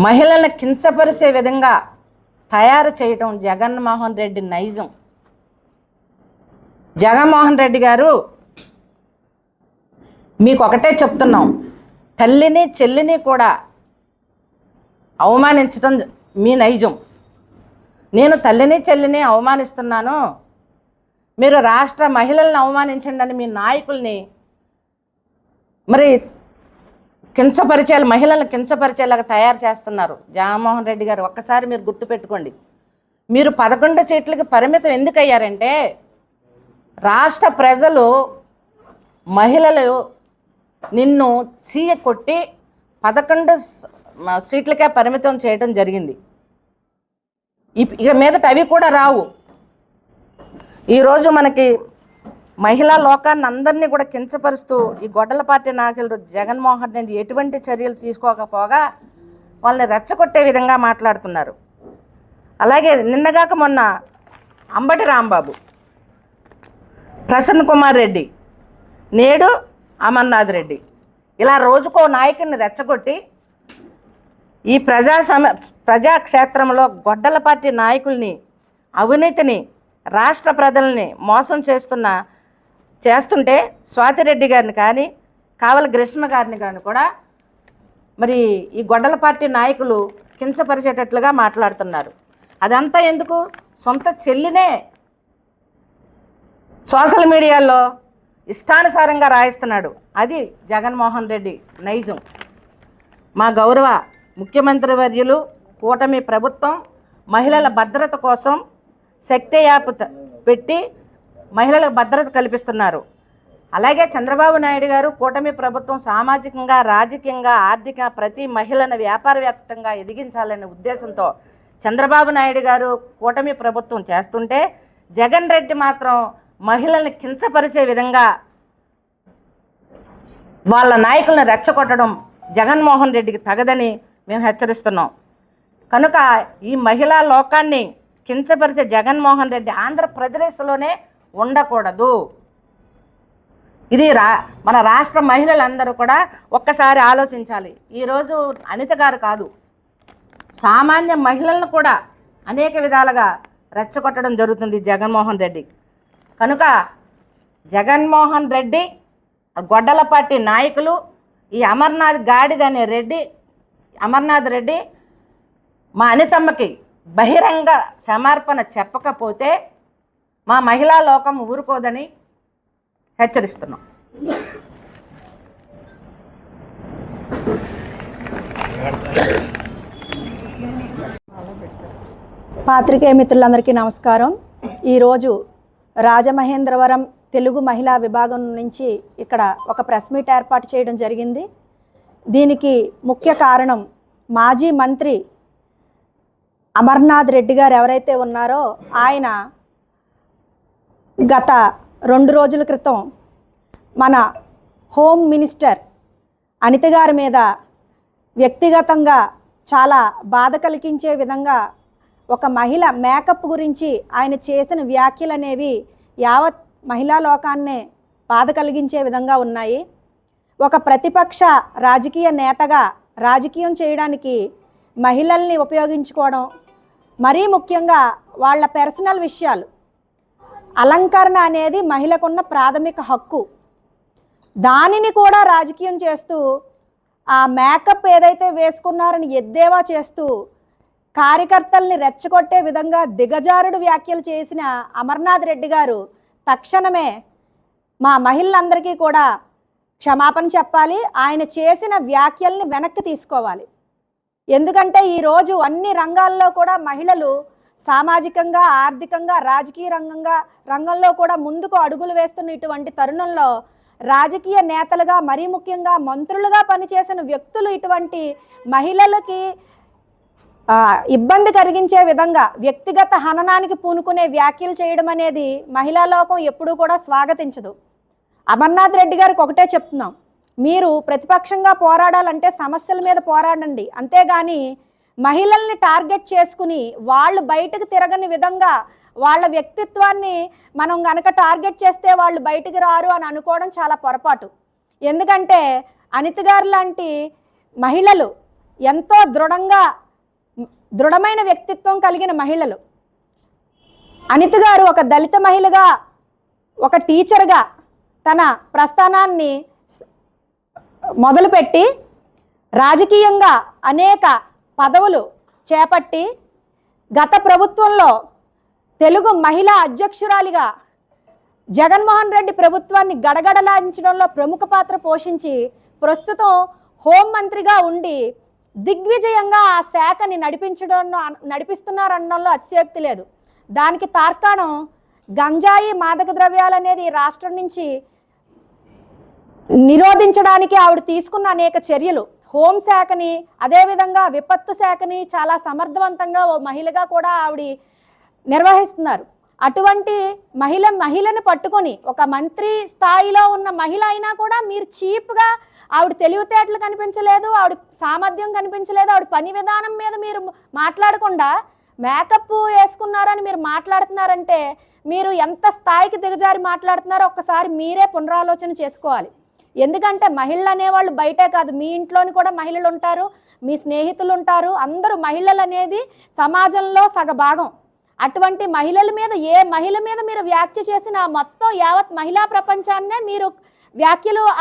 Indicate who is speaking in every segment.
Speaker 1: మహిళలను కించపరిచే విధంగా తయారు చేయటం జగన్మోహన్ రెడ్డి నైజం. జగన్మోహన్ రెడ్డి గారు, మీకు ఒకటే చెప్తున్నాం, తల్లిని చెల్లిని కూడా అవమానించడం మీ నైజం. నేను తల్లిని చెల్లిని అవమానిస్తున్నాను, మీరు రాష్ట్ర మహిళలను అవమానించండి అని మీ నాయకుల్ని మరి కించపరిచేలా, మహిళలను కించపరిచేలాగా తయారు చేస్తున్నారు జగన్మోహన్ రెడ్డి గారు. ఒక్కసారి మీరు గుర్తుపెట్టుకోండి. మీరు 11 సీట్లకి పరిమితం ఎందుకు అయ్యారంటే, రాష్ట్ర ప్రజలు మహిళలు నిన్ను సీఎ కొట్టి 11 సీట్లకే పరిమితం చేయడం జరిగింది. ఇక మీదట అవి కూడా రావు. ఈరోజు మనకి మహిళా లోకాన్ని అందరినీ కూడా కించపరుస్తూ ఈ గొడ్డల పార్టీ నాయకులు జగన్మోహన్ రెడ్డి ఎటువంటి చర్యలు తీసుకోకపోగా వాళ్ళని రెచ్చగొట్టే విధంగా మాట్లాడుతున్నారు. అలాగే నిన్నగాక మొన్న అంబటి రాంబాబు, ప్రసన్న కుమార్ రెడ్డి, నేడు అమర్నాథ్ రెడ్డి, ఇలా రోజుకో నాయకుడిని రెచ్చగొట్టి ఈ ప్రజాక్షేత్రంలో గొడ్డల పార్టీ నాయకుల్ని, అవినీతిని, రాష్ట్ర ప్రజల్ని మోసం చేస్తుంటే స్వాతిరెడ్డి గారిని కానీ, కావలి గ్రీష్మ గారిని కానీ కూడా మరి ఈ గొడ్డల పార్టీ నాయకులు కించపరిచేటట్లుగా మాట్లాడుతున్నారు. అదంతా ఎందుకు? సొంత చెల్లినే సోషల్ మీడియాలో ఇష్టానుసారంగా రాయిస్తున్నాడు. అది జగన్మోహన్ రెడ్డి నైజం. మా గౌరవ ముఖ్యమంత్రి వర్యులు, కూటమి ప్రభుత్వం మహిళల భద్రత కోసం శక్తి యాప్ పెట్టి మహిళలకు భద్రత కల్పిస్తున్నారు. అలాగే చంద్రబాబు నాయుడు గారు, కూటమి ప్రభుత్వం సామాజికంగా, రాజకీయంగా, ఆర్థిక ప్రతి మహిళను వ్యాపారవ్యాప్తంగా ఎదిగించాలనే ఉద్దేశంతో చంద్రబాబు నాయుడు గారు, కూటమి ప్రభుత్వం చేస్తుంటే, జగన్ రెడ్డి మాత్రం మహిళల్ని కించపరిచే విధంగా వాళ్ళ నాయకులను రెచ్చగొట్టడం జగన్మోహన్ రెడ్డికి తగదని మేము హెచ్చరిస్తున్నాం. కనుక ఈ మహిళా లోకాన్ని కించపరిచే జగన్మోహన్ రెడ్డి ఆంధ్రప్రదేశ్లోనే ఉండకూడదు. ఇది మన రాష్ట్ర మహిళలందరూ కూడా ఒక్కసారి ఆలోచించాలి. ఈరోజు అనిత గారు కాదు, సామాన్య మహిళలను కూడా అనేక విధాలుగా రెచ్చగొట్టడం జరుగుతుంది జగన్మోహన్ రెడ్డి. కనుక జగన్మోహన్ రెడ్డి, గొడ్డల పార్టీ నాయకులు, ఈ అమర్నాథ్ రెడ్డి మా అనితమ్మకి బహిరంగ సమర్పణ చెప్పకపోతే మా మహిళా లోకం ఊరుకోదని హెచ్చరిస్తున్నాం.
Speaker 2: పాత్రికేయ మిత్రులందరికీ నమస్కారం. ఈరోజు రాజమహేంద్రవరం తెలుగు మహిళా విభాగం నుంచి ఇక్కడ ఒక ప్రెస్ మీట్ ఏర్పాటు చేయడం జరిగింది. దీనికి ముఖ్య కారణం మాజీ మంత్రి అమర్నాథ్ రెడ్డి గారు ఎవరైతే ఉన్నారో ఆయన గత 2 రోజుల క్రితం మన హోమ్ మినిస్టర్ అనిత గారి మీద వ్యక్తిగతంగా చాలా బాధ కలిగించే విధంగా ఒక మహిళ మేకప్ గురించి ఆయన చేసిన వ్యాఖ్యలు అనేవి యావత్ మహిళా లోకాన్నే బాధ కలిగించే విధంగా ఉన్నాయి. ఒక ప్రతిపక్ష రాజకీయ నేతగా రాజకీయం చేయడానికి మహిళల్ని ఉపయోగించుకోవడం, మరీ ముఖ్యంగా వాళ్ళ పర్సనల్ విషయాలు, అలంకరణ అనేది మహిళకున్న ప్రాథమిక హక్కు, దానిని కూడా రాజకీయం చేస్తూ ఆ మేకప్ ఏదైతే వేసుకున్నారని ఎద్దేవా చేస్తూ కార్యకర్తల్ని రెచ్చగొట్టే విధంగా దిగజారుడు వ్యాఖ్యలు చేసిన అమర్నాథ్ రెడ్డి గారు తక్షణమే మా మహిళలందరికీ కూడా క్షమాపణ చెప్పాలి. ఆయన చేసిన వ్యాఖ్యల్ని వెనక్కి తీసుకోవాలి. ఎందుకంటే ఈరోజు అన్ని రంగాల్లో కూడా మహిళలు సామాజికంగా, ఆర్థికంగా, రాజకీయ రంగంలో కూడా ముందుకు అడుగులు వేస్తున్న ఇటువంటి తరుణంలో రాజకీయ నేతలుగా, మరీ ముఖ్యంగా మంత్రులుగా పనిచేసిన వ్యక్తులు ఇటువంటి మహిళలకి ఇబ్బంది కలిగించే విధంగా వ్యక్తిగత హననానికి పూనుకునే వ్యాఖ్యలు చేయడం అనేది మహిళా లోకం ఎప్పుడూ కూడా స్వాగతించదు. అమర్నాథ్ రెడ్డి గారికి ఒకటే చెప్తున్నాం, మీరు ప్రతిపక్షంగా పోరాడాలంటే సమస్యల మీద పోరాడండి, అంతేగాని మహిళల్ని టార్గెట్ చేసుకుని వాళ్ళు బయటకు తిరగని విధంగా వాళ్ళ వ్యక్తిత్వాన్ని మనం గనక టార్గెట్ చేస్తే వాళ్ళు బయటికి రారు అని అనుకోవడం చాలా పొరపాటు. ఎందుకంటే అనిత గారు లాంటి మహిళలు ఎంతో దృఢమైన వ్యక్తిత్వం కలిగిన మహిళలు. అనిత గారు ఒక దళిత మహిళగా, ఒక టీచర్గా తన ప్రస్థానాన్ని మొదలుపెట్టి రాజకీయంగా అనేక పదవులు చేపట్టి గత ప్రభుత్వంలో తెలుగు మహిళా అధ్యక్షురాలిగా జగన్మోహన్ రెడ్డి ప్రభుత్వాన్ని గడగడలాంచడంలో ప్రముఖ పాత్ర పోషించి ప్రస్తుతం హోంమంత్రిగా ఉండి దిగ్విజయంగా ఆ శాఖని నడిపిస్తున్నారనడంలో అతిశయోక్తి లేదు. దానికి తార్కాణం గంజాయి మాదక ద్రవ్యాలు అనేది రాష్ట్రం నుంచి నిరోధించడానికి ఆవిడ తీసుకున్న అనేక చర్యలు, హోంశాఖని అదేవిధంగా విపత్తు శాఖని చాలా సమర్థవంతంగా ఓ మహిళగా కూడా ఆవిడ నిర్వహిస్తున్నారు. అటువంటి మహిళను పట్టుకొని ఒక మంత్రి స్థాయిలో ఉన్న మహిళ అయినా కూడా మీరు చీప్గా ఆవిడ తెలివితేటలు కనిపించలేదు, ఆవిడ సామర్థ్యం కనిపించలేదు, ఆవిడ పని విధానం మీద మీరు మాట్లాడకుండా మేకప్ వేసుకున్నారని మీరు మాట్లాడుతున్నారంటే మీరు ఎంత స్థాయికి దిగజారి మాట్లాడుతున్నారో ఒక్కసారి మీరే పునరాలోచన చేసుకోవాలి. ఎందుకంటే మహిళలు అనేవాళ్ళు బయటే కాదు, మీ ఇంట్లోని కూడా మహిళలు ఉంటారు, మీ స్నేహితులు ఉంటారు. అందరూ మహిళలు అనేది సమాజంలో సగభాగం. అటువంటి మహిళల మీద ఏ మహిళ మీద మీరు వ్యాఖ్య చేసిన మొత్తం యావత్ మహిళా ప్రపంచాన్నే మీరు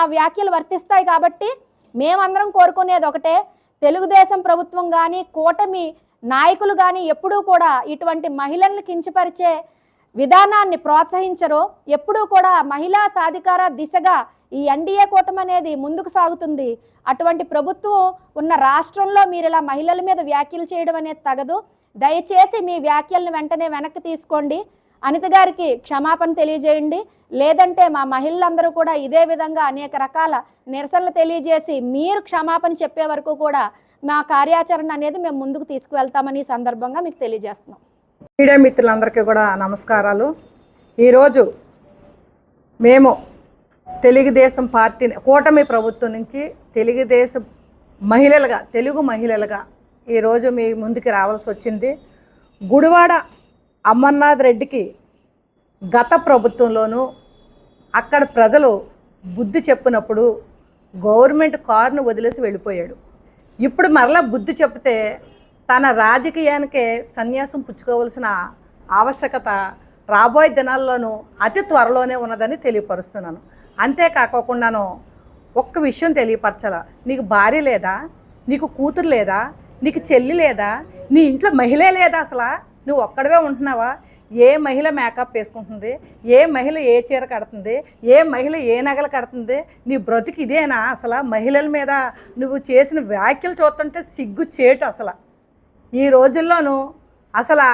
Speaker 2: ఆ వ్యాఖ్యలు వర్తిస్తాయి. కాబట్టి మేమందరం కోరుకునేది ఒకటే, తెలుగుదేశం ప్రభుత్వం కానీ కూటమి నాయకులు కానీ ఎప్పుడూ కూడా ఇటువంటి మహిళలను కించపరిచే విధానాన్ని ప్రోత్సహించరు. ఎప్పుడూ కూడా మహిళా సాధికార దిశగా ఈ ఎన్డీఏ కూటమి అనేది ముందుకు సాగుతుంది. అటువంటి ప్రభుత్వం ఉన్న రాష్ట్రంలో మీరు ఇలా మహిళల మీద వ్యాఖ్యలు చేయడం అనేది తగదు. దయచేసి మీ వ్యాఖ్యలను వెంటనే వెనక్కి తీసుకోండి, అనిత గారికి క్షమాపణ తెలియజేయండి. లేదంటే మా మహిళలందరూ కూడా ఇదే విధంగా అనేక రకాల నిరసనలు తెలియజేసి మీరు క్షమాపణ చెప్పే వరకు కూడా మా కార్యాచరణ అనేది మేము ముందుకు తీసుకువెళ్తామని సందర్భంగా మీకు తెలియజేస్తున్నాం.
Speaker 3: మీడియా మిత్రులందరికీ కూడా నమస్కారాలు. ఈరోజు మేము తెలుగుదేశం పార్టీ కూటమి ప్రభుత్వం నుంచి తెలుగు మహిళలుగా ఈరోజు మీ ముందుకు రావాల్సి వచ్చింది. గుడివాడ అమర్నాథ్ రెడ్డికి గత ప్రభుత్వంలోనూ అక్కడ ప్రజలు బుద్ధి చెప్పినప్పుడు గవర్నమెంట్ కారును వదిలేసి వెళ్ళిపోయాడు. ఇప్పుడు మరలా బుద్ధి చెప్తే తన రాజకీయానికే సన్యాసం పుచ్చుకోవాల్సిన ఆవశ్యకత రాబోయే దినాల్లోనూ అతి త్వరలోనే ఉన్నదని తెలియపరుస్తున్నాను. అంతేకాకోకుండాను ఒక్క విషయం తెలియపరచాల, నీకు భార్య లేదా, నీకు కూతురు లేదా, నీకు చెల్లి లేదా, నీ ఇంట్లో మహిళే లేదా, అసలు నువ్వు ఒక్కడవే ఉంటున్నావా? ఏ మహిళ మేకప్ వేసుకుంటుంది, ఏ మహిళ ఏ చీర కడుతుంది, ఏ మహిళ ఏ నగలు కడుతుంది? నీ బ్రతుకు ఇదేనా? అసలు మహిళల మీద నువ్వు చేసిన వ్యాఖ్యలు చూస్తుంటే సిగ్గు చేటు. అసలు ఈ రోజుల్లోనూ అసలు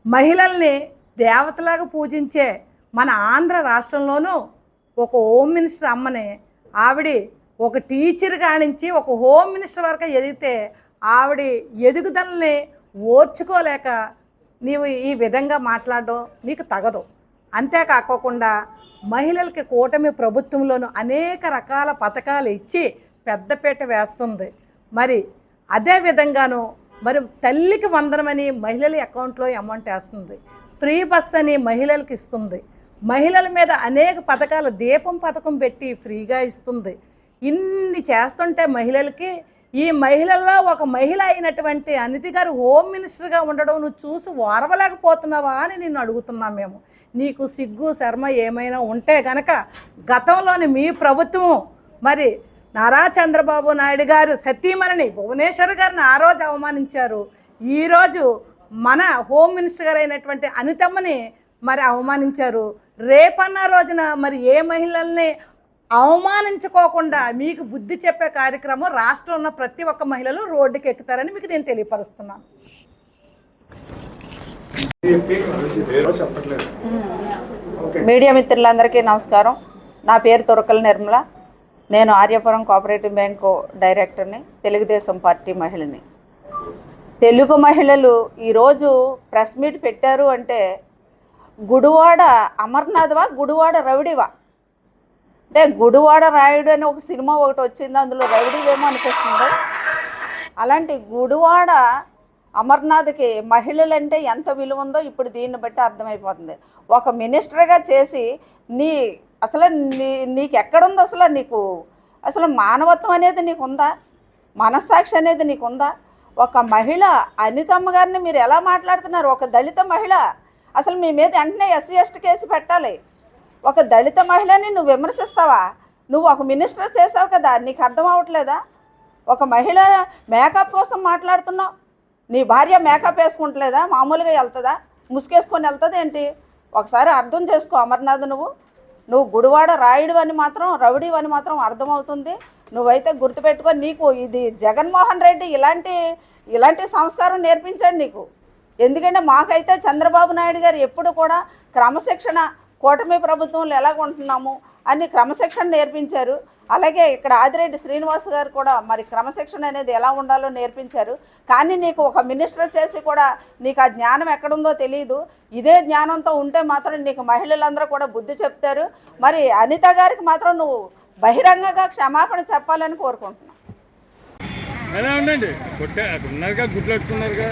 Speaker 3: మహిళల్ని దేవతలాగా పూజించే మన ఆంధ్ర రాష్ట్రంలోనూ ఒక హోమ్ మినిస్టర్ అమ్మని ఆవిడ ఒక టీచర్ కానించి ఒక హోమ్ మినిస్టర్ వరకు ఎదిగితే ఆవిడ ఎదుగుదలని ఓర్చుకోలేక నీవు ఈ విధంగా మాట్లాడడం నీకు తగదు. అంతేకాకోకుండా మహిళలకి కూటమి ప్రభుత్వంలోనూ అనేక రకాల పథకాలు ఇచ్చి పెద్దపీట వేస్తుంది. మరి అదే విధంగాను మరి తల్లికి వందనమని మహిళల అకౌంట్లో అమౌంట్ వేస్తుంది, ఫ్రీ బస్ అని మహిళలకు ఇస్తుంది, మహిళల మీద అనేక పథకాలు దీపం పథకం పెట్టి ఫ్రీగా ఇస్తుంది. ఇన్ని చేస్తుంటే మహిళలకి ఈ మహిళల్లో ఒక మహిళ అయినటువంటి అనిత గారు హోమ్ మినిస్టర్గా ఉండడం నువ్వు చూసి ఓర్వలేకపోతున్నావా అని నిన్ను అడుగుతున్నాం మేము. నీకు సిగ్గు శర్మ ఏమైనా ఉంటే గనక గతంలోని మీ ప్రభుత్వం మరి నారా చంద్రబాబు నాయుడు గారు సతీమణిని భువనేశ్వర్ గారిని ఆ రోజు అవమానించారు. ఈరోజు మన హోమ్ మినిస్టర్ గారు అయినటువంటి అనితమ్మని మరి అవమానించారు. రేపన్న రోజున మరి ఏ మహిళల్ని అవమానించుకోకుండా మీకు బుద్ధి చెప్పే కార్యక్రమం రాష్ట్రంలో ఉన్న ప్రతి ఒక్క మహిళలు రోడ్డుకి ఎక్కుతారని మీకు నేను తెలియపరుస్తున్నాను.
Speaker 4: మీడియా మిత్రులందరికీ నమస్కారం. నా పేరు తురకల నిర్మల. నేను ఆర్యపురం కోఆపరేటివ్ బ్యాంకు డైరెక్టర్ని, తెలుగుదేశం పార్టీ మహిళని. తెలుగు మహిళలు ఈరోజు ప్రెస్ మీట్ పెట్టారు అంటే గుడివాడ అమర్నాథ్వా గుడివాడ రౌడీవా? అంటే గుడివాడ రాయుడు అని ఒక సినిమా ఒకటి వచ్చింది, అందులో రౌడీవేమో అనిపిస్తుంది. అలాంటి గుడివాడ అమర్నాథ్కి మహిళలంటే ఎంత విలువ ఉందో ఇప్పుడు దీన్ని బట్టి అర్థమైపోతుంది. ఒక మినిస్టర్గా చేసి నీకు ఎక్కడుందో అసలు? నీకు అసలు మానవత్వం అనేది నీకు ఉందా? మనస్సాక్షి అనేది నీకుందా? ఒక మహిళ అనితమ్మ గారిని మీరు ఎలా మాట్లాడుతున్నారు? ఒక దళిత మహిళ, అసలు మీ మీద వెంటనే SC/ST కేసు పెట్టాలి. ఒక దళిత మహిళని నువ్వు విమర్శిస్తావా? నువ్వు ఒక మినిస్టర్ చేసావు కదా, నీకు అర్థం అవ్వట్లేదా? ఒక మహిళ మేకప్ కోసం మాట్లాడుతున్నావు. నీ భార్య మేకప్ వేసుకుంటలేదా? మామూలుగా వెళ్తుందా? ముసుగేసుకొని వెళ్తుంది ఏంటి? ఒకసారి అర్థం చేసుకో అమర్నాథ్. నువ్వు గుడివాడ రాయుడు అని మాత్రం, రౌడీ అని మాత్రం అర్థమవుతుంది. నువ్వైతే గుర్తుపెట్టుకో. నీకు ఇది జగన్మోహన్ రెడ్డి ఇలాంటి సంస్కారం నేర్పించాడు నీకు. ఎందుకంటే మాకైతే చంద్రబాబు నాయుడు గారు ఎప్పుడు కూడా క్రమశిక్షణ, కూటమి ప్రభుత్వంలో ఎలాగుంటున్నాము అని క్రమశిక్షణ నేర్పించారు. అలాగే ఇక్కడ ఆదిరెడ్డి శ్రీనివాస్ గారు కూడా మరి క్రమశిక్షణ అనేది ఎలా ఉండాలో నేర్పించారు. కానీ నీకు ఒక మినిస్టర్ చేసి కూడా నీకు ఆ జ్ఞానం ఎక్కడుందో తెలియదు. ఇదే జ్ఞానంతో ఉంటే మాత్రం నీకు మహిళలందరూ కూడా బుద్ధి చెప్తారు. మరి అనిత గారికి మాత్రం నువ్వు బహిరంగంగా క్షమాపణ చెప్పాలని కోరుకుంటున్నాను.
Speaker 5: ఎలా ఉండండి, ఉన్నారుగా, గుడ్లు పెట్టుకున్నారుగా.